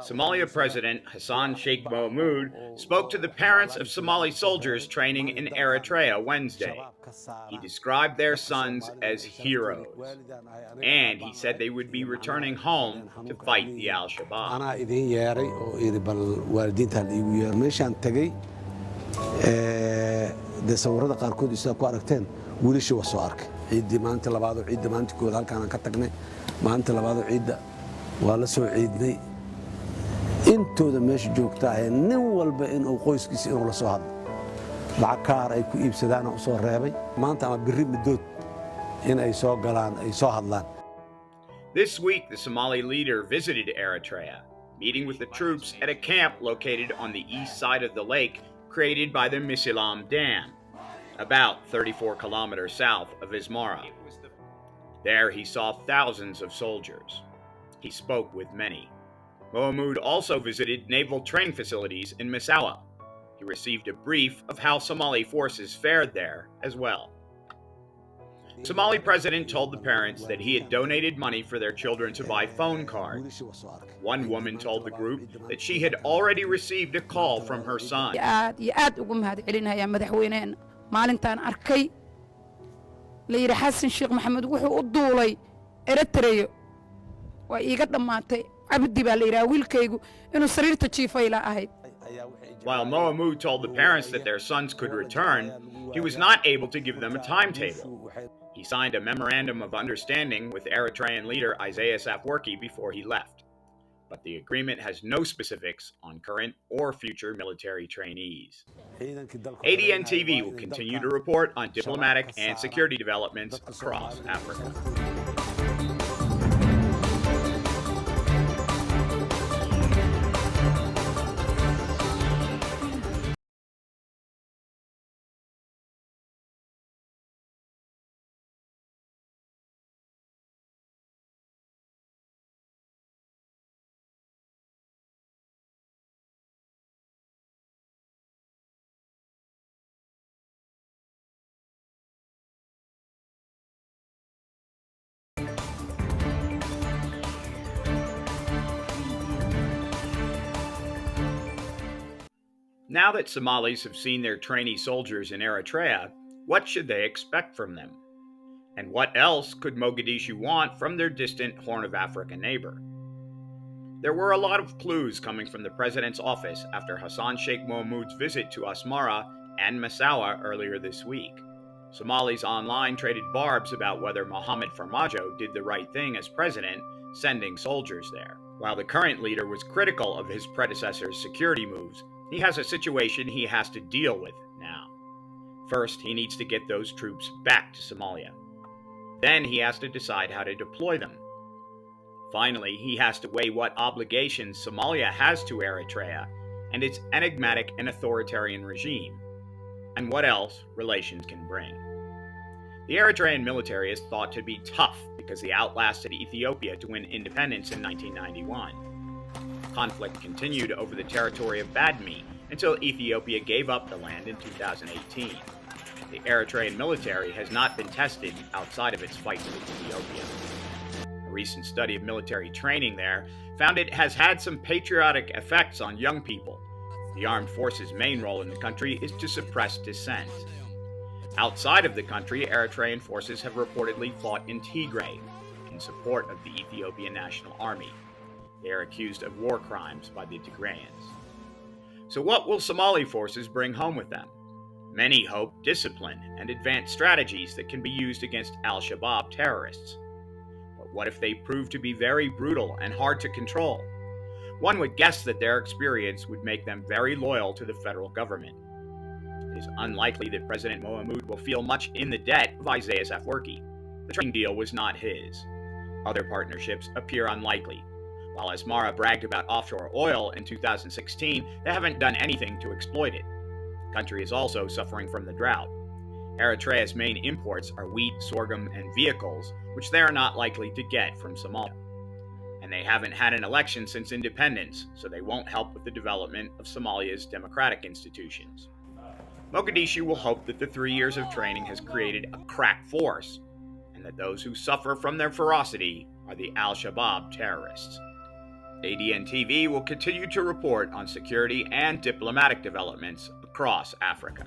Somalia President Hassan Sheikh Mohamud spoke to the parents of Somali soldiers training in Eritrea Wednesday. He described their sons as heroes, and he said they would be returning home to fight the Al-Shabaab. intooda meesha joogta ah nin walba inuu qoyskiisa inuu la soo hadlo lacag kaar ay ku iibsadaan oo soo reebay maanta ama birri midood in ay soo galaan ay soo hadlaan. This week, the Somali leader visited Eritrea, meeting with the troops at a camp located on the east side of the lake created by the Misilam Dam, about 34 kilometers south of Asmara. There he saw thousands of soldiers. He spoke with many. Mohamud also visited naval training facilities in Massawa. He received a brief of how Somali forces fared there as well. The Somali president told the parents that he had donated money for their children to buy phone cards. One woman told the group that she had already received a call from her son. maalintaan arkay la yiri xasan sheekh maxamed wuxuu u duulay Eritrea waa iiga dhamaatay abdi baa la yiraahdaa wiilkaygu inuu sariirta jiifay la ahayd. While Mohamud told the parents that their sons could return, he was not able to give them a timetable. He signed a memorandum of understanding with Eritrean leader Isaias Afwerki before he left. But the agreement has no specifics on current or future military trainees. ADN TV will continue to report on diplomatic and security developments across Africa. Now that Somalis have seen their trainee soldiers in Eritrea, what should they expect from them? And what else could Mogadishu want from their distant Horn of Africa neighbor? There were a lot of clues coming from the president's office after Hassan Sheikh Mohamud's visit to Asmara and Massawa earlier this week. Somalis online traded barbs about whether Mohamed Farmajo did the right thing as president, sending soldiers there. While the current leader was critical of his predecessor's security moves, he has a situation he has to deal with now. First, he needs to get those troops back to Somalia. Then he has to decide how to deploy them. Finally, he has to weigh what obligations Somalia has to Eritrea and its enigmatic and authoritarian regime, and what else relations can bring. The Eritrean military is thought to be tough because they outlasted Ethiopia to win independence in 1991. Conflict continued over the territory of Badme until Ethiopia gave up the land in 2018. The Eritrean military has not been tested outside of its fight with Ethiopia. A recent study of military training there found it has had some patriotic effects on young people. The armed forces' main role in the country is to suppress dissent. Outside of the country, Eritrean forces have reportedly fought in Tigray in support of the Ethiopian National Army. They are accused of war crimes by the Tigrayans. So what will Somali forces bring home with them? Many hope discipline and advanced strategies that can be used against Al-Shabaab terrorists. But what if they prove to be very brutal and hard to control? One would guess that their experience would make them very loyal to the federal government. It is unlikely that President Mohamud will feel much in the debt of Isaias Afwerki. The training deal was not his. Other partnerships appear unlikely. While Asmara bragged about offshore oil in 2016, they haven't done anything to exploit it. The country is also suffering from the drought. Eritrea's main imports are wheat, sorghum, and vehicles, which they are not likely to get from Somalia. And they haven't had an election since independence, so they won't help with the development of Somalia's democratic institutions. Mogadishu will hope that the 3 years of training has created a crack force, and that those who suffer from their ferocity are the Al-Shabaab terrorists. ADN TV will continue to report on security and diplomatic developments across Africa.